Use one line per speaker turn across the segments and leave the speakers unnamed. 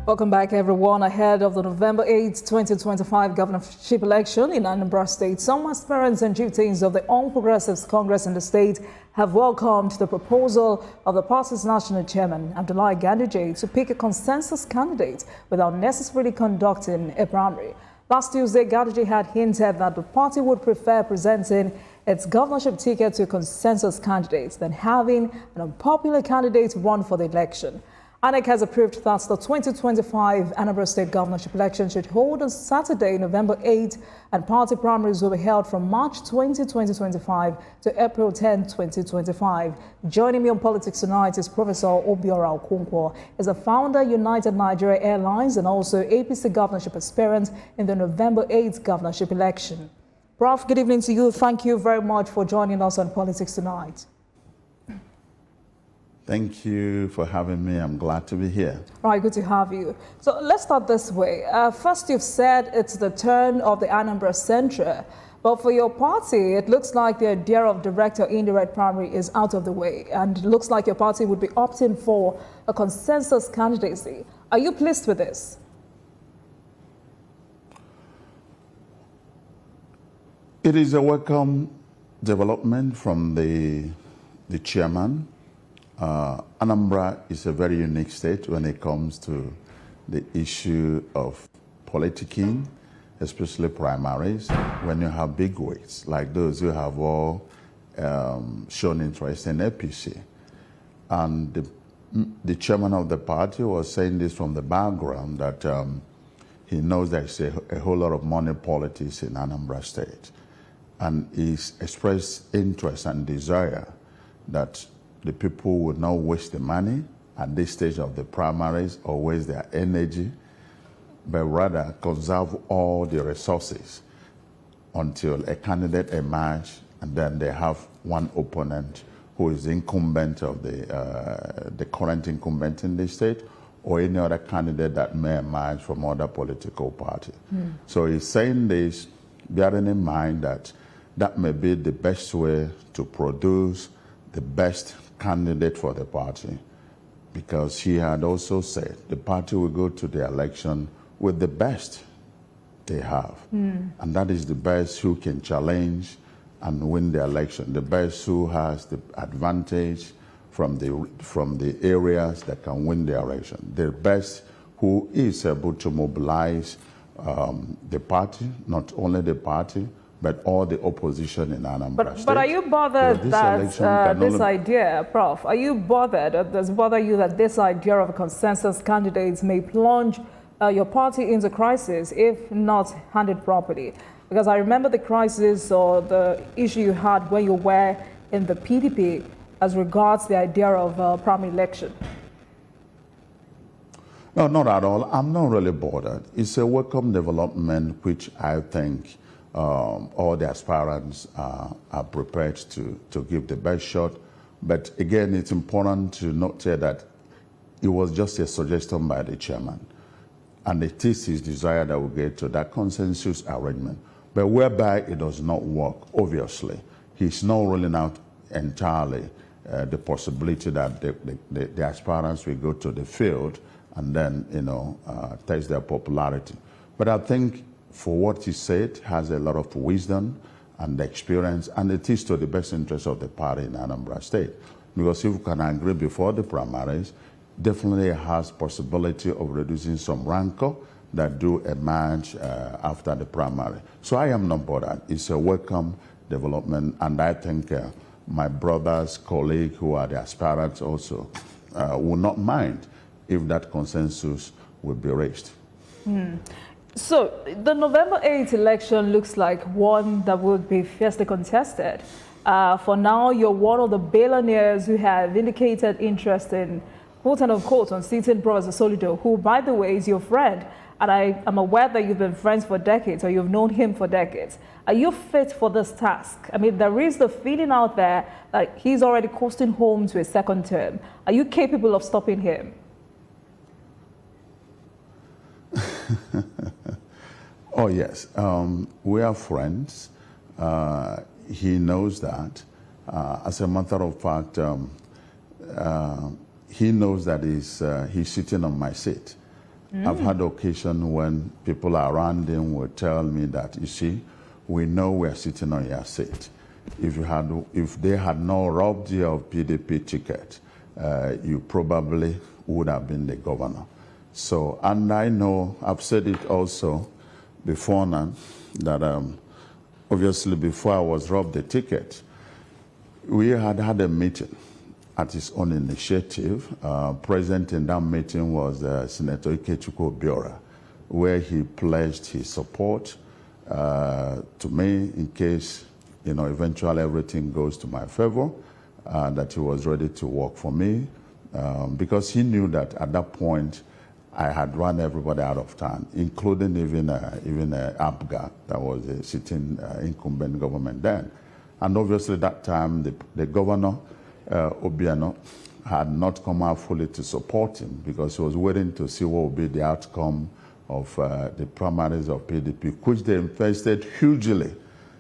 Welcome back, everyone. Ahead of the November 8, 2025 governorship election in Anambra State, some aspirants and chieftains of the All Progressives Congress in the state have welcomed the proposal of the party's national chairman, Abdullahi Ganduje, to pick a consensus candidate without necessarily conducting a primary. Last Tuesday, Ganduje had hinted that the party would prefer presenting its governorship ticket to a consensus candidate than having an unpopular candidate run for the election. INEC has approved that the 2025 Anambra State governorship election should hold on Saturday, November 8, and party primaries will be held from March 20, 2025 to April 10, 2025. Joining me on Politics Tonight is Professor Obiora Okonkwo, is a founder United Nigeria Airlines and also APC governorship aspirant in the November 8 governorship election. Prof, good evening to you. Thank you very much for joining us on Politics Tonight.
Thank you for having me. I'm glad to be here.
All right, good to have you. So let's start this way. First, you've said it's the turn of the Anambra Centre, but for your party, it looks like the idea of direct or indirect primary is out of the way, and it looks like your party would be opting for a consensus candidacy. Are you pleased with this?
It is a welcome development from the chairman. Anambra is a very unique state when it comes to the issue of politicking, especially primaries, when you have big weights like those who have all shown interest in APC. And the chairman of the party was saying this from the background that he knows there's a whole lot of money politics in Anambra State. And he's expressed interest and desire that the people would not waste the money at this stage of the primaries or waste their energy, but rather conserve all the resources until a candidate emerges, and then they have one opponent who is the incumbent of the current incumbent in the state, or any other candidate that may emerge from other political party. So he's saying this, bearing in mind that that may be the best way to produce the best candidate for the party, because he had also said the party will go to the election with the best they have. And that is the best who can challenge and win the election, the best who has the advantage from the areas that can win the election, the best who is able to mobilize the party, not only the party, but all the opposition in Anambra State.
But are you bothered that this idea, Prof, are you bothered, or does it bother you that this idea of a consensus candidate may plunge your party into crisis if not handled properly? Because I remember the crisis or the issue you had when you were in the PDP as regards the idea of primary election.
No, not at all. I'm not really bothered. It's a welcome development, which I think all the aspirants are prepared to give the best shot. But again, it's important to note here that it was just a suggestion by the chairman. And it is his desire that we get to that consensus arrangement. But whereby it does not work, obviously, he's not ruling out entirely the possibility that the aspirants will go to the field and then, test their popularity. But I think for what he said, has a lot of wisdom and experience, and it is to the best interest of the party in Anambra State. Because if we can agree before the primaries, definitely has possibility of reducing some rancor that do emerge after the primary. So I am not bothered. It's a welcome development, and I think my brothers, colleagues who are the aspirants also will not mind if that consensus will be reached.
So the November 8th election looks like one that would be fiercely contested. For now, you're one of the billionaires who have indicated interest in, quote and unquote, on seating Professor Soludo, who, by the way, is your friend. And I am aware that you've been friends for decades, or you've known him for decades. Are you fit for this task? I mean, there is the feeling out there that he's already coasting home to a second term. Are you capable of stopping him?
Oh, yes. We are friends. He knows that. As a matter of fact, he knows that he's sitting on my seat. I've had occasion when people around him will tell me that, you see, we know we're sitting on your seat. If they had not robbed you of PDP ticket, you probably would have been the governor. So, and I know, I've said it also before now, that obviously before I was robbed the ticket, we had had a meeting at his own initiative. Present in that meeting was Senator Ikechukwu Biora, where he pledged his support to me in case, eventually everything goes to my favor, that he was ready to work for me, because he knew that at that point I had run everybody out of town, including even APGA, that was a sitting incumbent government then. And obviously that time the governor, Obiano, had not come out fully to support him because he was waiting to see what would be the outcome of the primaries of PDP, which they invested hugely.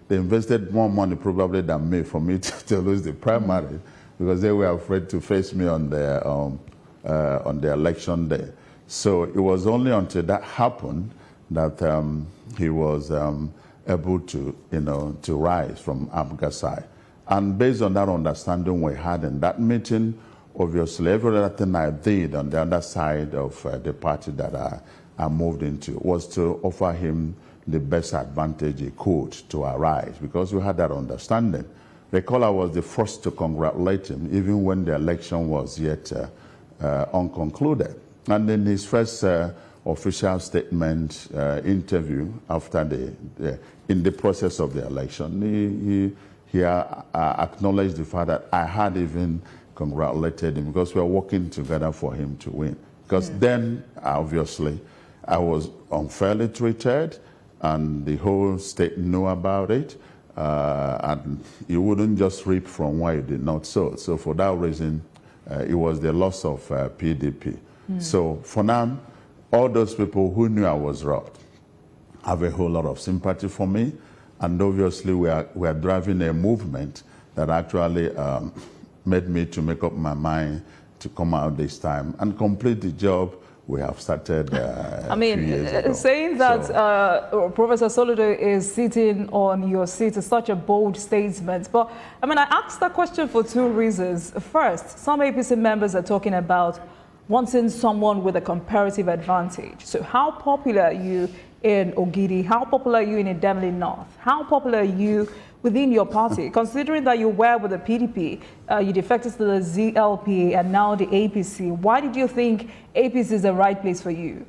They invested more money probably than me for me to lose the primary, because they were afraid to face me on the election day. So it was only until that happened that he was able to, to rise from APGA side. And based on that understanding we had in that meeting, obviously everything I did on the other side of the party that I moved into was to offer him the best advantage he could to arise, because we had that understanding. Recall I was the first to congratulate him, even when the election was yet unconcluded. And in his first official statement interview after in the process of the election, he acknowledged the fact that I had even congratulated him because we were working together for him to win. Because then, obviously, I was unfairly treated, and the whole state knew about it, and you wouldn't just reap from where you did not sow. So for that reason, it was the loss of PDP. So for now, all those people who knew I was robbed have a whole lot of sympathy for me, and obviously we are driving a movement that actually made me to make up my mind to come out this time and complete the job we have started a few years ago.
Saying that Professor Soludo is sitting on your seat is such a bold statement. But I asked that question for two reasons. First, some APC members are talking about wanting someone with a comparative advantage. So how popular are you in Ogidi? How popular are you in Idemili North? How popular are you within your party? Considering that you were with the PDP, you defected to the ZLP and now the APC, why did you think APC is the right place for you?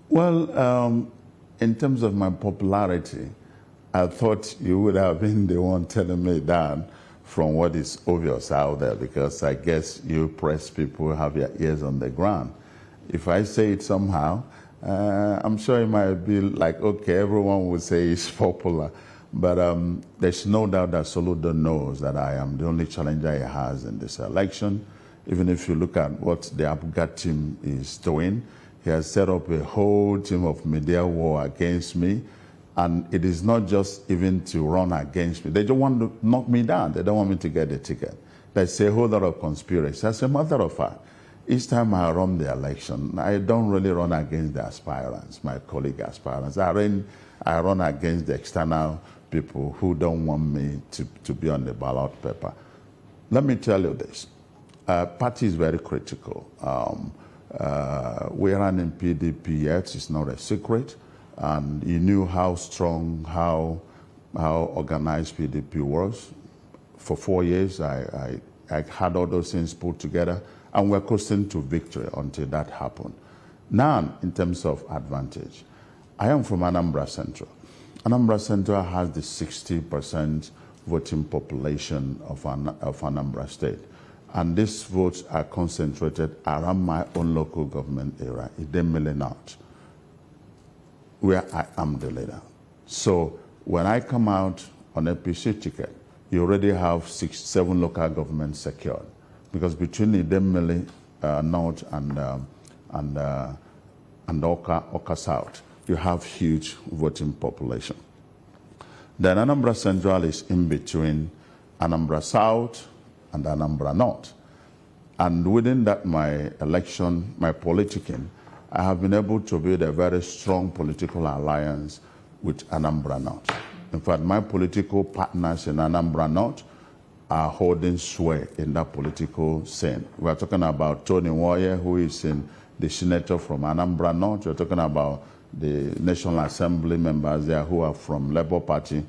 Well, in terms of my popularity, I thought you would have been the one telling me that from what is obvious out there, because I guess you press people have your ears on the ground. If I say it somehow, I'm sure it might be like, okay, everyone would say it's popular. But there's no doubt that Soludo knows that I am the only challenger he has in this election. Even if you look at what the APGA team is doing, he has set up a whole team of media war against me. And it is not just even to run against me. They just want to knock me down. They don't want me to get the ticket. There's a whole lot of conspiracy. As a matter of fact, each time I run the election, I don't really run against the aspirants, my colleague aspirants. I run against the external people who don't want me to be on the ballot paper. Let me tell you this. Party is very critical. We ran in PDP, yet it's not a secret. And you knew how strong, how organized PDP was. For 4 years, I had all those things put together, and we're coasting to victory until that happened. Now, in terms of advantage, I am from Anambra Central. Anambra Central has the 60% voting population of Anambra State. And these votes are concentrated around my own local government area, Idemili North, where I am the leader. So when I come out on a PC ticket, you already have 6-7 local governments secured, because between Idemili North and Oka South, you have huge voting population. Then Anambra Central is in between Anambra South and Anambra North. And within that, my election, my politicking, I have been able to build a very strong political alliance with Anambra North. In fact, my political partners in Anambra North are holding sway in that political scene. We are talking about Tony Nwoye, who is the senator from Anambra North. We're talking about the National Assembly members there who are from Labour Party.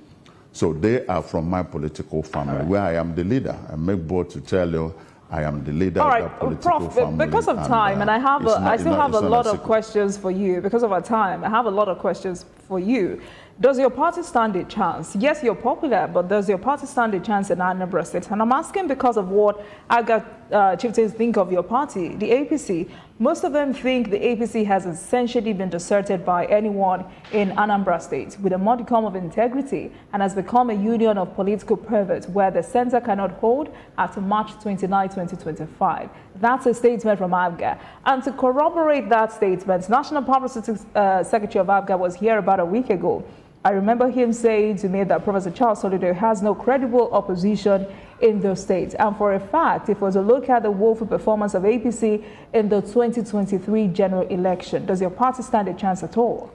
So they are from my political family, where I am the leader. I make bold to tell you, I am the leader of that political family.
Because of time, and I still have a lot of questions for you. Because of our time, I have a lot of questions for you. Does your party stand a chance? Yes, you're popular, but does your party stand a chance in Anambra State? And I'm asking because of what Aga chieftains think of your party, the APC. Most of them think the APC has essentially been deserted by anyone in Anambra State with a modicum of integrity and has become a union of political perverts where the center cannot hold after March 29, 2025. That's a statement from ABGA. And to corroborate that statement, National Public Secretary of ABGA was here about a week ago. I remember him saying to me that Professor Charles Soludo has no credible opposition in those states. And for a fact, if we were to look at the woeful performance of APC in the 2023 general election, does your party stand a chance at all?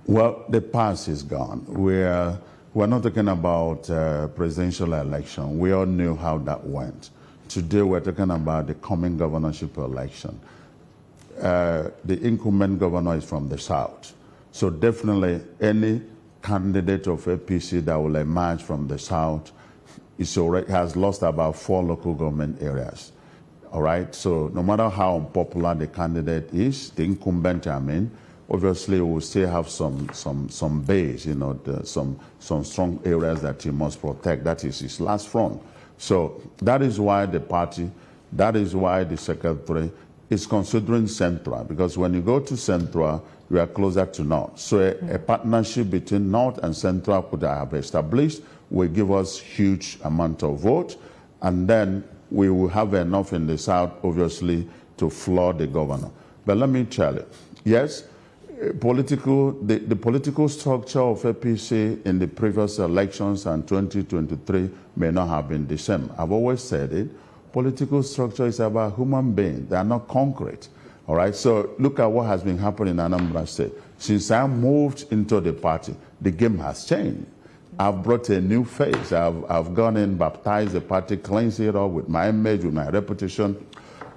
Well, the past is gone. We're not talking about presidential election. We all knew how that went. Today, we're talking about the coming governorship election. The incumbent governor is from the south. So definitely any candidate of APC that will emerge from the south has lost about 4 local government areas. All right, so no matter how unpopular the candidate is, the incumbent, obviously will still have some base, some strong areas that he must protect. That is his last front. So that is why the party, that is why the secretary is considering Central, because when you go to Central, you are closer to North. So a partnership between North and Central could have established will give us huge amount of vote, and then we will have enough in the South, obviously, to floor the governor. But let me tell you, yes, the political structure of APC in the previous elections and 2023 may not have been the same. I've always said it. Political structure is about human beings. They are not concrete. All right, so look at what has been happening in Anambra State. Since I moved into the party, the game has changed. I've brought a new face. I've gone in, baptized the party, cleansed it up with my image, with my reputation,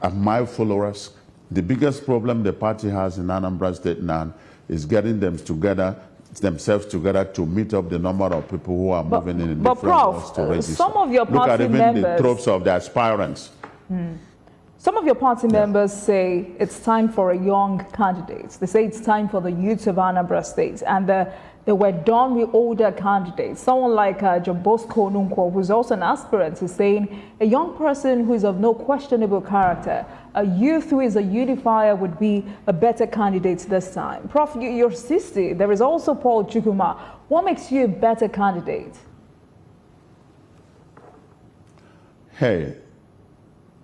and my followers. The biggest problem the party has in Anambra State now is getting themselves together to meet up the number of people who are moving in different laws to register.
Some of your party
Look at even
members,
the tropes of the aspirants.
Some of your party members say it's time for a young candidate. They say it's time for the youth of Anambra State, and they were done with older candidates. Someone like John Bosco Okonkwo, who's also an aspirant, is saying a young person who is of no questionable character, a youth who is a unifier, would be a better candidate this time. Prof, you're 60. There is also Paul Chukuma. What makes you a better candidate?
Hey,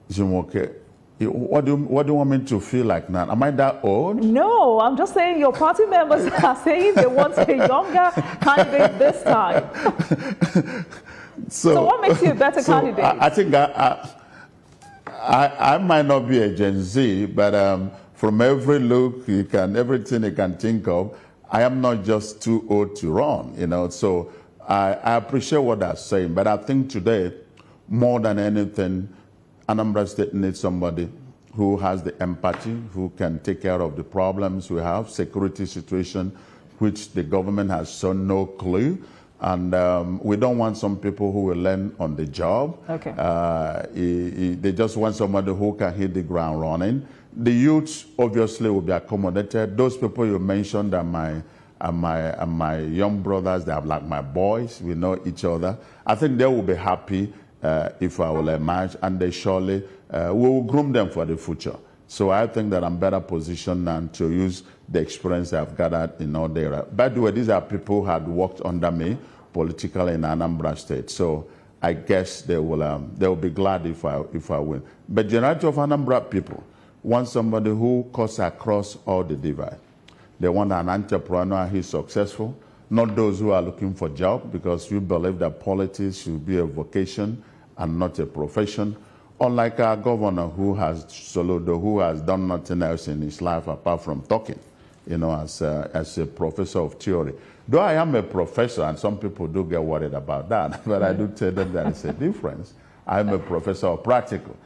Jumoke, what do you want me to feel like now? Am I that old?
No, I'm just saying your party members are saying they want a younger candidate this time. So what makes you a better candidate?
I think I might not be a Gen Z, but from every look, everything you can think of, I am not just too old to run, So I appreciate what they're saying, but I think today, more than anything, Anambra State needs somebody who has the empathy, who can take care of the problems we have, security situation, which the government has shown no clue. And we don't want some people who will learn on the job.
Okay.
They just want somebody who can hit the ground running. The youth obviously will be accommodated. Those people you mentioned are my young brothers. They are like my boys. We know each other. I think they will be happy if I will emerge, and they surely we will groom them for the future. So I think that I'm better positioned now to use the experience I've gathered in all the area. By the way, these are people who had worked under me politically in Anambra State. So I guess they will be glad if I win. But the majority of Anambra people want somebody who cuts across all the divide. They want an entrepreneur who is successful, not those who are looking for job, because we believe that politics should be a vocation and not a profession. Unlike our governor Soludo, who has done nothing else in his life apart from talking, as a professor of theory. Though I am a professor, and some people do get worried about that, but I do tell them there is a difference. I'm a professor of practical,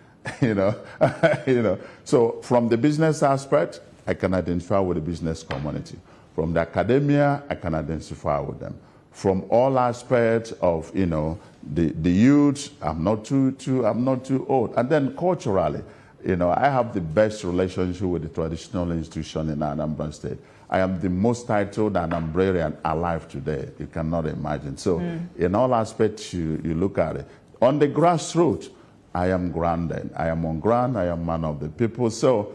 So from the business aspect, I can identify with the business community. From the academia, I can identify with them. From all aspects of, the youth, I'm not too old. And then culturally, I have the best relationship with the traditional institution in Anambra State. I am the most titled Anambrarian alive today. You cannot imagine. So in all aspects, you look at it. On the grassroots, I am grounded. I am on ground. I am man of the people. So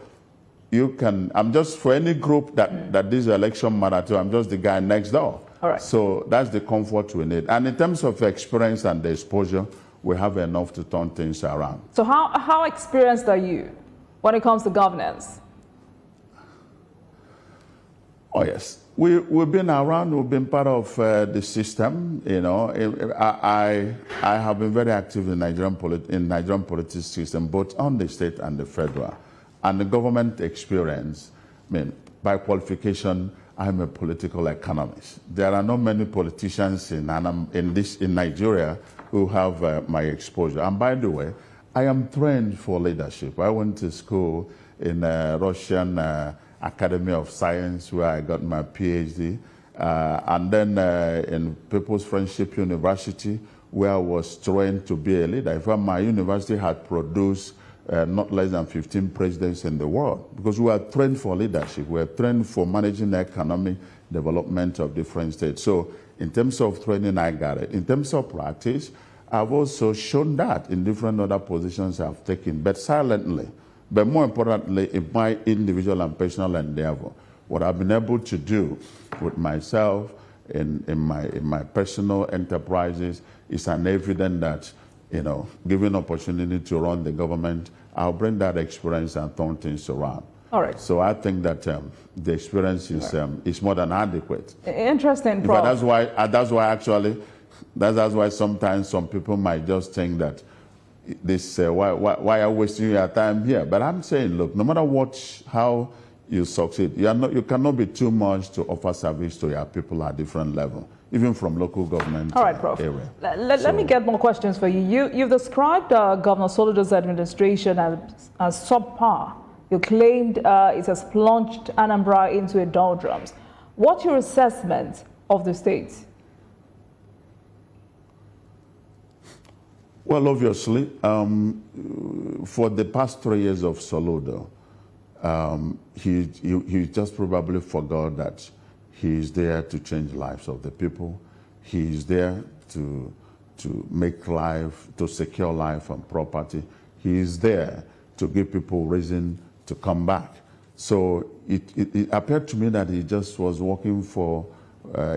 I'm just, for any group that this election matter to, I'm just the guy next door.
All right.
So that's the comfort we need. And in terms of experience and the exposure, we have enough to turn things around.
So how experienced are you when it comes to governance?
Oh, yes. We've been around, we've been part of the system, I have been very active in Nigerian politics system, both on the state and the federal. And the government experience, by qualification, I'm a political economist. There are not many politicians in Nigeria who have my exposure. And by the way, I am trained for leadership. I went to school in Russian Academy of Science, where I got my PhD, and then in People's Friendship University, where I was trained to be a leader. In fact, my university had produced not less than 15 presidents in the world, because we are trained for leadership. We are trained for managing the economic development of different states. So in terms of training, I got it. In terms of practice, I've also shown that in different other positions I've taken, but silently. But more importantly, in my individual and personal endeavor, what I've been able to do with myself in my personal enterprises is an evidence that, given opportunity to run the government, I'll bring that experience and turn things around.
All right.
So I think that the experience is more than adequate.
Interesting, Prof.
But that's why sometimes some people might just think that why are you wasting your time here? But I'm saying, look, no matter how you succeed, you cannot be too much to offer service to your people at different level, even from local government.
All right, Prof.
Area.
Let me get more questions for you. You've described Governor Soludo's administration as subpar. You claimed it has plunged Anambra into a doldrums. What's your assessment of the state?
Well, obviously, for the past 3 years of Soludo, he just probably forgot that he is there to change lives of the people. He is there to make life, to secure life and property. He is there to give people reason to come back. So it appeared to me that he just was working for,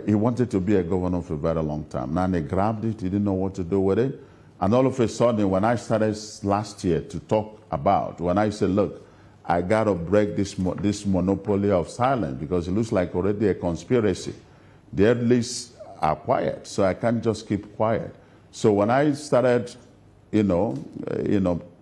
he wanted to be a governor for a very long time. Now he grabbed it, he didn't know what to do with it. And all of a sudden, when I started last year to talk about, when I said, look, I got to break this monopoly of silence because it looks like already a conspiracy. The elites are quiet, so I can't just keep quiet. So when I started,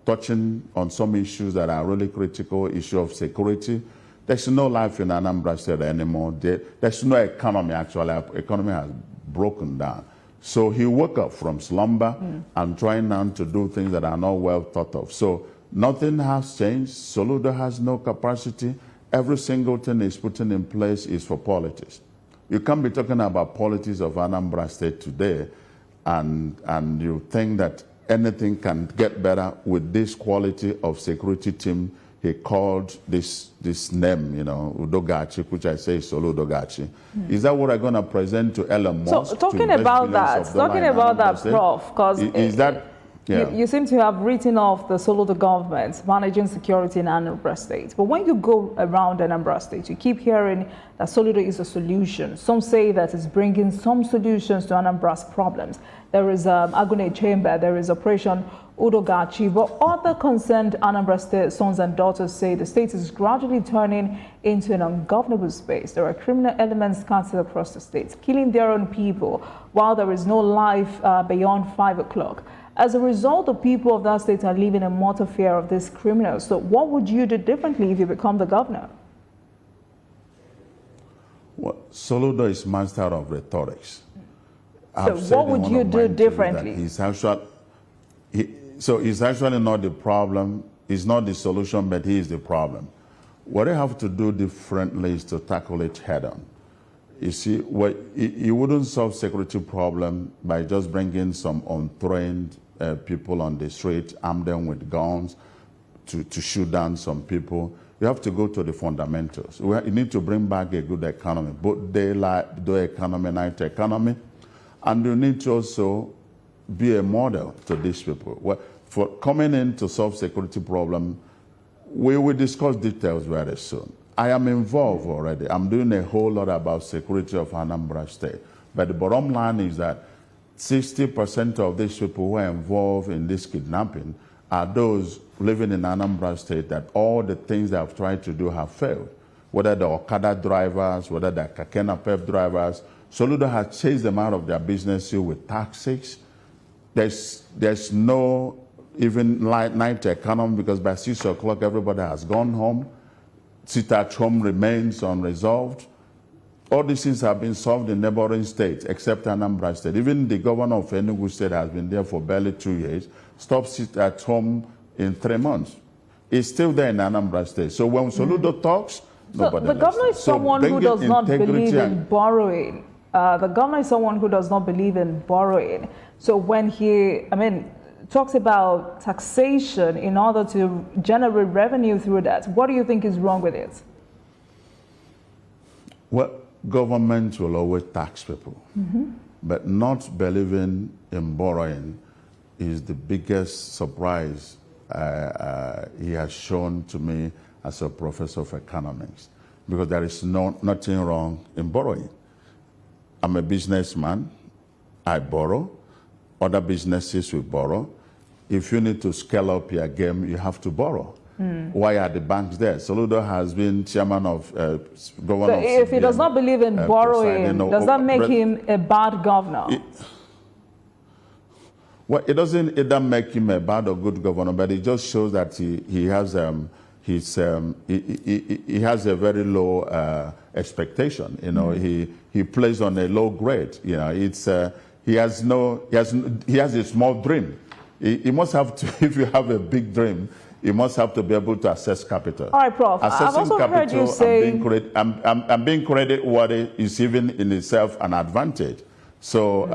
touching on some issues that are really critical, issue of security, there's no life in Anambra State anymore. There's no economy, actually. Our economy has broken down. So he woke up from slumber and trying now to do things that are not well thought of. So nothing has changed. Soludo has no capacity. Every single thing he's putting in place is for politics. You can't be talking about politics of Anambra State today and you think that anything can get better with this quality of security team. He called this name, Udogachi, which I say is Soludogachi. Is that what I'm going to present to Elon Musk?
So talking about that, Prof, because you seem to have written off the Soludo government managing security in Anambra State. But when you go around Anambra State, you keep hearing that Soludo is a solution. Some say that it's bringing some solutions to Anambra's problems. There is Agune Chamber, there is Operation Udogachi, but other concerned Anambra State sons and daughters say the state is gradually turning into an ungovernable space. There are criminal elements scattered across the state, killing their own people, while there is no life beyond 5 o'clock. As a result, the people of that state are living in mortal fear of these criminals. So what would you do differently if you become the governor?
Well, Soludo is master of rhetorics.
So what would you do differently?
He's actually not the problem. He's not the solution, but he is the problem. What I have to do differently is to tackle it head on. You see, you wouldn't solve security problem by just bringing some untrained people on the street, arm them with guns to shoot down some people. You have to go to the fundamentals. You need to bring back a good economy, both daylight, day economy, night economy. And you need to also be a model to these people. Well, for coming in to solve security problem, we will discuss details very soon. I am involved already. I'm doing a whole lot about security of Anambra State. But the bottom line is that 60% of these people who are involved in this kidnapping are those living in Anambra State that all the things they have tried to do have failed. Whether they're Okada drivers, whether they're Kakena Pep drivers, Soludo has chased them out of their business with taxes. There's no even night economy because by 6 o'clock everybody has gone home. Sit at home remains unresolved. All these things have been solved in neighboring states except Anambra State. Even the governor of Enugu State has been there for barely 2 years. Stopped sit at home in 3 months. It's still there in Anambra State. So when Soludo talks, nobody
the governor is someone who does not believe in borrowing. The governor is someone who does not believe in borrowing. So when he, talks about taxation in order to generate revenue through that, what do you think is wrong with it?
Well, government will always tax people, but not believing in borrowing is the biggest surprise he has shown to me as a professor of economics, because there is nothing wrong in borrowing. I'm a businessman. I borrow. Other businesses will borrow. If you need to scale up your game, you have to borrow. Why are the banks there? Soludo has been chairman of governor. So
if he does not believe in borrowing, does that make him a bad governor?
Well, it doesn't make him a bad or good governor, but it just shows that he has a very low expectation. You know, he plays on a low grade. You know, he has a small dream. He must have to. If you have a big dream, you must have to be able to assess capital.
All right, Prof.
Assessing
I've also
capital,
heard you say
I'm being credit worthy is even in itself an advantage. So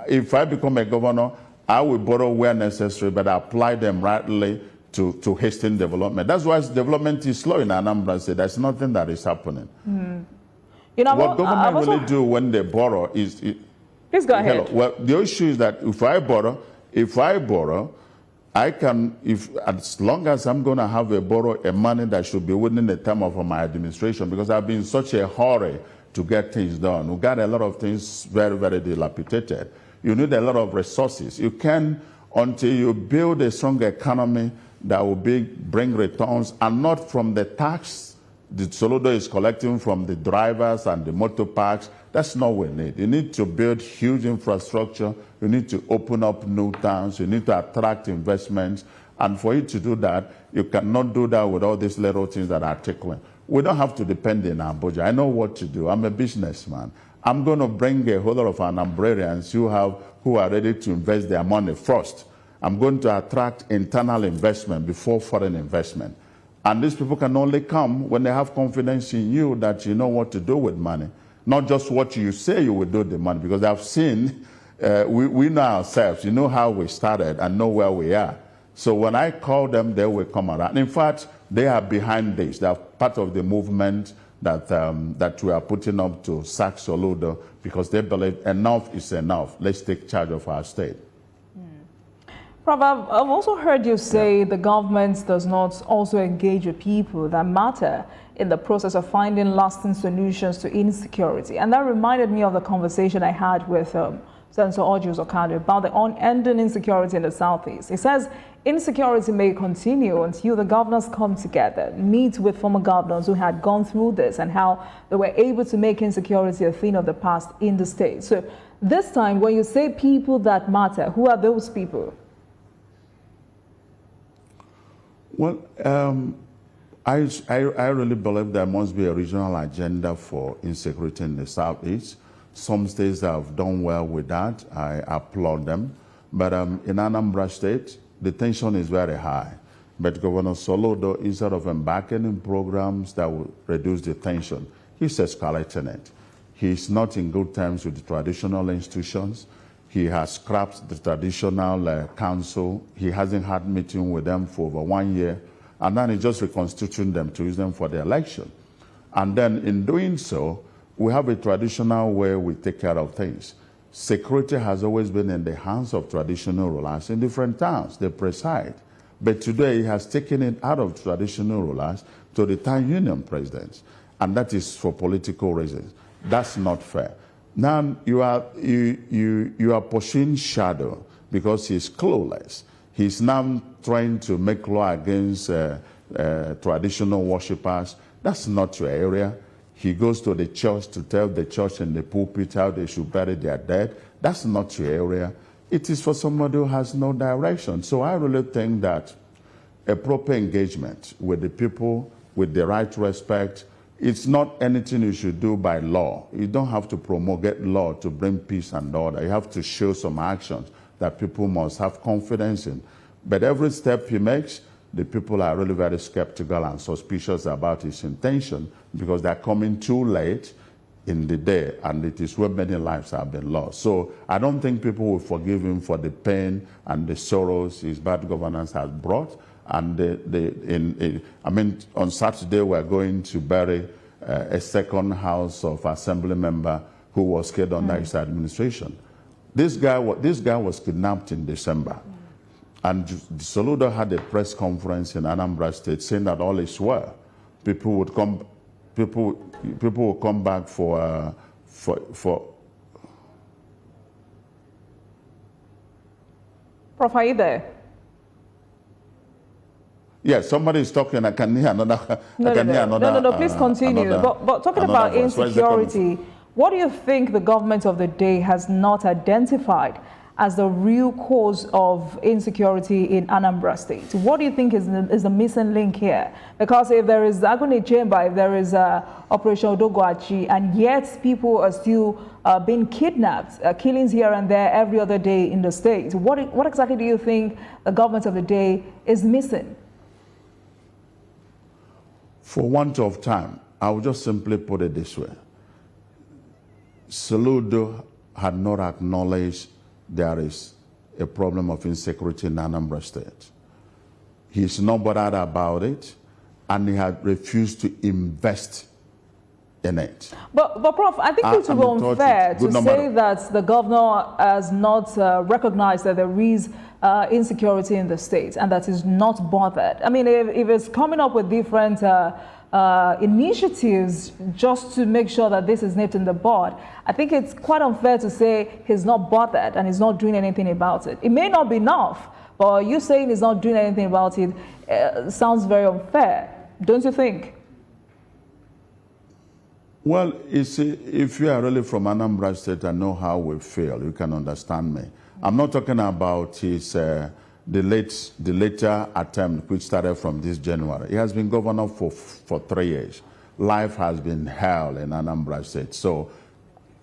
if I become a governor, I will borrow where necessary, but I apply them rightly to hasten development. That's why development is slow in Anambra State. There's nothing that is happening.
You know,
what government really do when they borrow is...
Please go ahead.
Well, the issue is that if I borrow, I can, as long as I'm going to have a money that should be within the term of my administration, because I've been in such a hurry to get things done. We got a lot of things very, very dilapidated. You need a lot of resources. You can, until you build a strong economy that will bring returns, and not from the tax the Soludo is collecting from the drivers and the motor parks. That's not what we need. You need to build huge infrastructure. You need to open up new towns. You need to attract investments. And for you to do that, you cannot do that with all these little things that are tickling. We don't have to depend on Abuja. I know what to do. I'm a businessman. I'm going to bring a whole lot of Anambrarians who are ready to invest their money first. I'm going to attract internal investment before foreign investment. And these people can only come when they have confidence in you that you know what to do with money. Not just what you say you will do with the money, because I've seen, we know ourselves, you know how we started and know where we are. So when I call them, they will come around. In fact, they are behind this. They are part of the movement that we are putting up to sack Soludo, because they believe enough is enough. Let's take charge of our state.
Prof, I've also heard you say the government does not also engage with people that matter in the process of finding lasting solutions to insecurity. And that reminded me of the conversation I had with Senator Orjius Okado about the unending insecurity in the Southeast. He says insecurity may continue until the governors come together, meet with former governors who had gone through this and how they were able to make insecurity a thing of the past in the state. So this time, when you say people that matter, who are those people?
Well, I really believe there must be a regional agenda for insecurity in the Southeast. Some states have done well with that. I applaud them. But in Anambra State, the tension is very high. But Governor Soludo, instead of embarking in programs that will reduce the tension, he's escalating it. He's not in good terms with the traditional institutions. He has scrapped the traditional council. He hasn't had meeting with them for over 1 year. And then he's just reconstituting them to use them for the election. And then in doing so, we have a traditional way we take care of things. Security has always been in the hands of traditional rulers in different towns. They preside. But today he has taken it out of traditional rulers to the town union presidents. And that is for political reasons. That's not fair. Now you are pushing shadow because he's clueless. He's now trying to make law against traditional worshippers. That's not your area. He goes to the church to tell the church in the pulpit how they should bury their dead. That's not your area. It is for somebody who has no direction. So I really think that a proper engagement with the people, with the right respect, it's not anything you should do by law. You don't have to promulgate law to bring peace and order. You have to show some actions that people must have confidence in. But every step he makes, the people are really very skeptical and suspicious about his intention because they're coming too late in the day, and it is where many lives have been lost. So I don't think people will forgive him for the pain and the sorrows his bad governance has brought. And on Saturday we're going to bury a second House of Assembly member who was killed under his administration. This guy was kidnapped in December. And Soludo had a press conference in Anambra State saying that all is well. People would come back for.
Prof, are you there?
Yes, somebody is talking. I can hear another.
No. Please continue. But talking about insecurity, what do you think the government of the day has not identified as the real cause of insecurity in Anambra State? What do you think is the missing link here? Because if there is Agune Chamber, if there is Operation Odogoachi, and yet people are still being kidnapped, killings here and there every other day in the state, what exactly do you think the government of the day is missing?
For want of time, I will just simply put it this way. Soludo had not acknowledged there is a problem of insecurity in Anambra State. He's not bothered about it, and he had refused to invest in it. But
Prof, I think it would be unfair to say that the governor has not recognized that there is insecurity in the state and that is not bothered. I mean, if it's coming up with different initiatives just to make sure that this is nipped in the bud, I think it's quite unfair to say he's not bothered and he's not doing anything about it. It may not be enough, but you saying he's not doing anything about it sounds very unfair, don't you think?
Well, you see, if you are really from Anambra State and know how we feel, you can understand me. I'm not talking about his the later attempt, which started from this January. He has been governor for 3 years. Life has been hell in Anambra State. So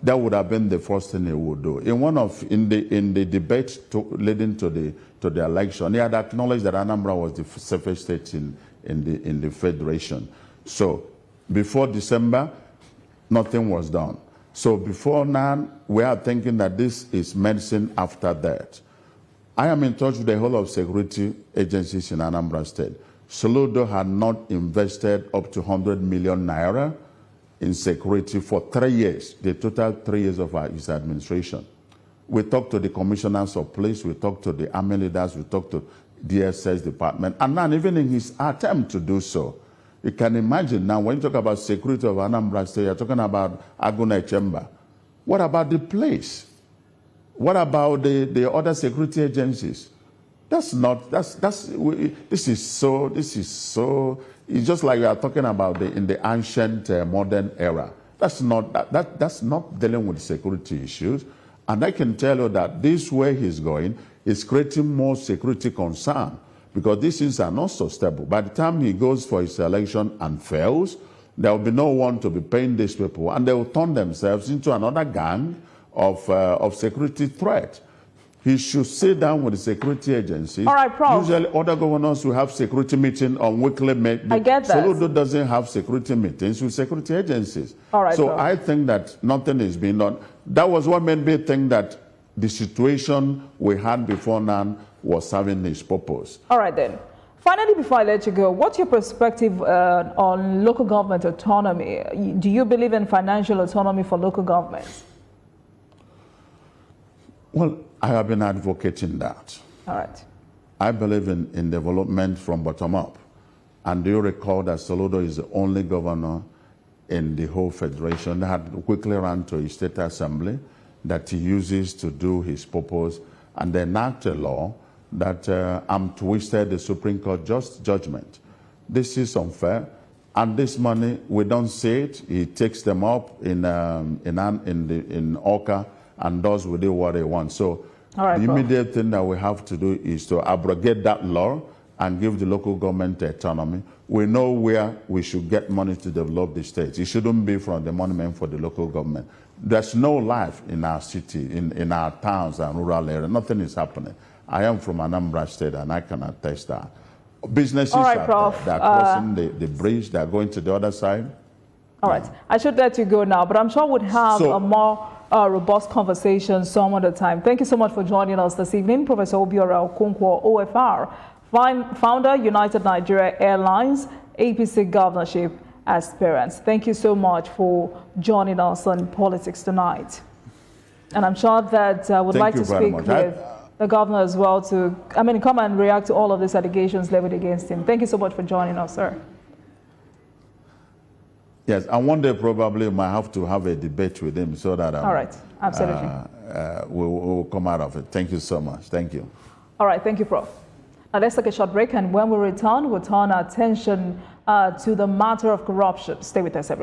that would have been the first thing he would do. In the debate leading to the election, he had acknowledged that Anambra was the safest state in the federation. So before December, nothing was done. So before now, we are thinking that this is medicine after that. I am in touch with the whole of security agencies in Anambra State. Soludo had not invested up to 100 million naira in security for 3 years, the total 3 years of his administration. We talked to the commissioners of police, we talked to the army leaders, we talked to DSS department, and now even in his attempt to do so, you can imagine now when you talk about security of Anambra State, you're talking about Agune Chamber. What about the police? What about the other security agencies? This is so, it's just like we are talking about in the ancient modern era. That's not dealing with security issues. And I can tell you that this way he's going is creating more security concern because these things are not so stable. By the time he goes for his election and fails, there will be no one to be paying these people, and they will turn themselves into another gang of security threat. He should sit down with the security agencies.
All right, Prof.
Usually, other governors will have security meetings on weekly meetings.
I get that.
Soludo doesn't have security meetings with security agencies.
All right,
so
Prof.
I think that nothing is being done. That was what made me think that the situation we had before now was serving its purpose.
All right, then. Finally, before I let you go, what's your perspective on local government autonomy? Do you believe in financial autonomy for local governments?
Well, I have been advocating that.
All right.
I believe in development from bottom up. And do you recall that Soludo is the only governor in the whole federation that had quickly ran to his state assembly that he uses to do his purpose and then enact a law that twisted the Supreme Court judgment. This is unfair. And this money, we don't see it. He takes them up in Oka and does with it what they want. So
right,
the immediate thing that we have to do is to abrogate that law and give the local government autonomy. We know where we should get money to develop the states. It shouldn't be from the monument for the local government. There's no life in our city, in our towns and rural areas. Nothing is happening. I am from Anambra State, and I can attest that. Businesses
right,
are crossing the bridge. They're going to the other side.
All right. I should let you go now, but I'm sure we'd have a more robust conversation some other time. Thank you so much for joining us this evening, Professor Obiora Okonkwo, OFR, founder, United Nigeria Airlines, APC governorship aspirants. Thank you so much for joining us on Politics Tonight. And I'm sure that I would like to speak with the governor as well to, come and react to all of these allegations levied against him. Thank you so much for joining us, sir.
Yes, and one day probably might have to have a debate with him so that
all right, absolutely.
We'll come out of it. Thank you so much. Thank you.
All right, thank you, Prof. Now let's take a short break, and when we return, we'll turn our attention to the matter of corruption. Stay with us, everyone.